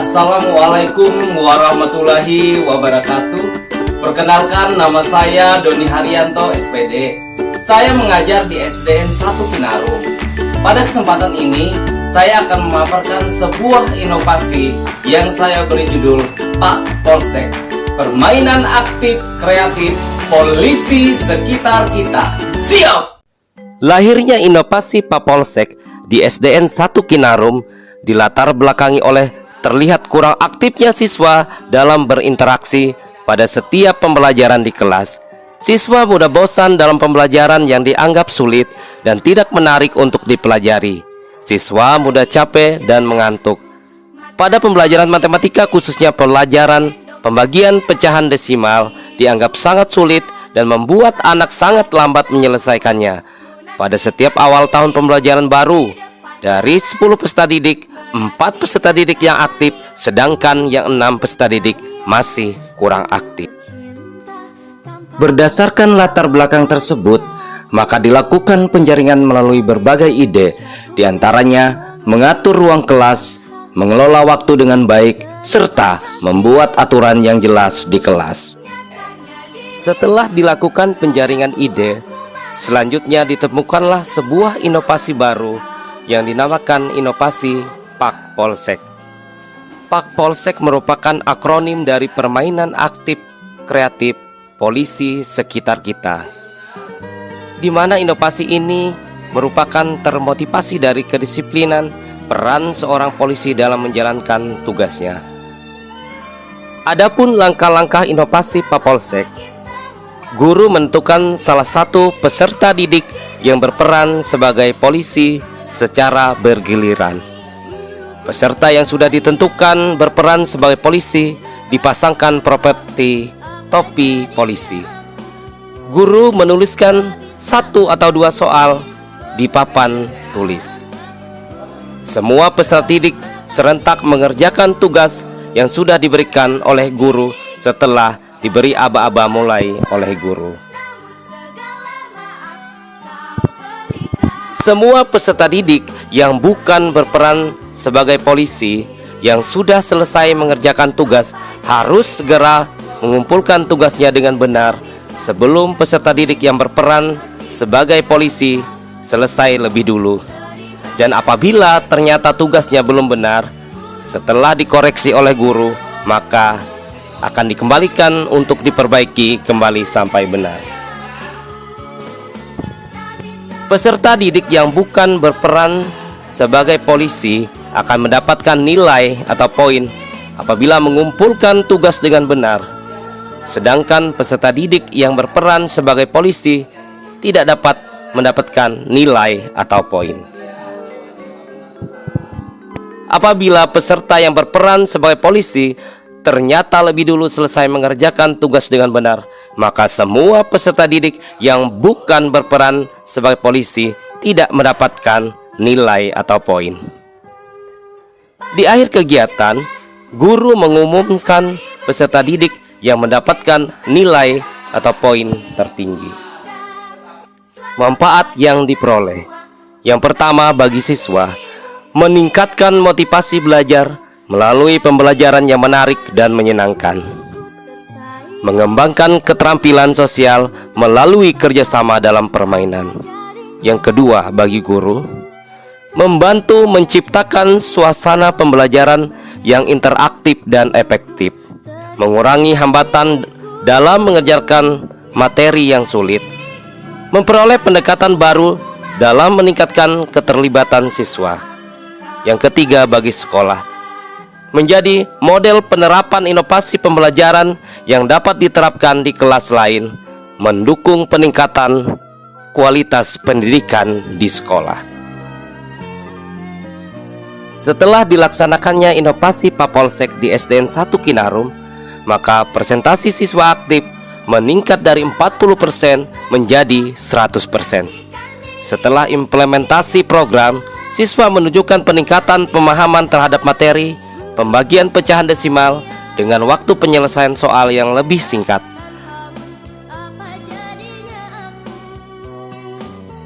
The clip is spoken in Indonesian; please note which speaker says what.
Speaker 1: Assalamualaikum warahmatullahi wabarakatuh. Perkenalkan, nama saya Doni Haryanto SPD. Saya mengajar di SDN 1 Kinarum. Pada kesempatan ini, saya akan memaparkan sebuah inovasi yang saya beri judul Pak Polsek, permainan aktif kreatif polisi sekitar kita. Siap!
Speaker 2: Lahirnya inovasi Pak Polsek di SDN 1 Kinarum dilatar belakangi oleh terlihat kurang aktifnya siswa dalam berinteraksi pada setiap pembelajaran di kelas. Siswa mudah bosan dalam pembelajaran yang dianggap sulit dan tidak menarik untuk dipelajari. Siswa mudah capek dan mengantuk. Pada pembelajaran matematika, khususnya pelajaran pembagian pecahan desimal, dianggap sangat sulit dan membuat anak sangat lambat menyelesaikannya. Pada setiap awal tahun pembelajaran baru, dari 10 peserta didik, 4 peserta didik yang aktif, sedangkan yang 6 peserta didik masih kurang aktif. Berdasarkan latar belakang tersebut, maka dilakukan penjaringan melalui berbagai ide, diantaranya mengatur ruang kelas, mengelola waktu dengan baik, serta membuat aturan yang jelas di kelas. Setelah dilakukan penjaringan ide, selanjutnya ditemukanlah sebuah inovasi baru yang dinamakan inovasi Pak Polsek. Pak Polsek merupakan akronim dari permainan aktif kreatif polisi sekitar kita, di mana inovasi ini merupakan termotivasi dari kedisiplinan peran seorang polisi dalam menjalankan tugasnya. Adapun langkah-langkah inovasi Pak Polsek, guru menentukan salah satu peserta didik yang berperan sebagai polisi secara bergiliran. Peserta yang sudah ditentukan berperan sebagai polisi dipasangkan properti topi polisi. Guru menuliskan 1 atau 2 soal di papan tulis. Semua peserta didik serentak mengerjakan tugas yang sudah diberikan oleh guru setelah diberi aba-aba mulai oleh guru. Semua peserta didik yang bukan berperan sebagai polisi yang sudah selesai mengerjakan tugas harus segera mengumpulkan tugasnya dengan benar sebelum peserta didik yang berperan sebagai polisi selesai lebih dulu. Dan apabila ternyata tugasnya belum benar, setelah dikoreksi oleh guru, maka akan dikembalikan untuk diperbaiki kembali sampai benar. Peserta didik yang bukan berperan sebagai polisi akan mendapatkan nilai atau poin apabila mengumpulkan tugas dengan benar. Sedangkan peserta didik yang berperan sebagai polisi tidak dapat mendapatkan nilai atau poin. Apabila peserta yang berperan sebagai polisi ternyata lebih dulu selesai mengerjakan tugas dengan benar, maka semua peserta didik yang bukan berperan sebagai polisi tidak mendapatkan nilai atau poin. Di akhir kegiatan, guru mengumumkan peserta didik yang mendapatkan nilai atau poin tertinggi. Manfaat yang diperoleh. Yang pertama, bagi siswa, meningkatkan motivasi belajar melalui pembelajaran yang menarik dan menyenangkan. Mengembangkan keterampilan sosial melalui kerjasama dalam permainan. Yang kedua, bagi guru, membantu menciptakan suasana pembelajaran yang interaktif dan efektif, mengurangi hambatan dalam mengerjakan materi yang sulit, memperoleh pendekatan baru dalam meningkatkan keterlibatan siswa. Yang ketiga, bagi sekolah, menjadi model penerapan inovasi pembelajaran yang dapat diterapkan di kelas lain, mendukung peningkatan kualitas pendidikan di sekolah. Setelah dilaksanakannya inovasi Pak Polsek di SDN 1 Kinarum, maka presentasi siswa aktif meningkat dari 40% menjadi 100%. Setelah implementasi program, siswa menunjukkan peningkatan pemahaman terhadap materi pembagian pecahan desimal dengan waktu penyelesaian soal yang lebih singkat.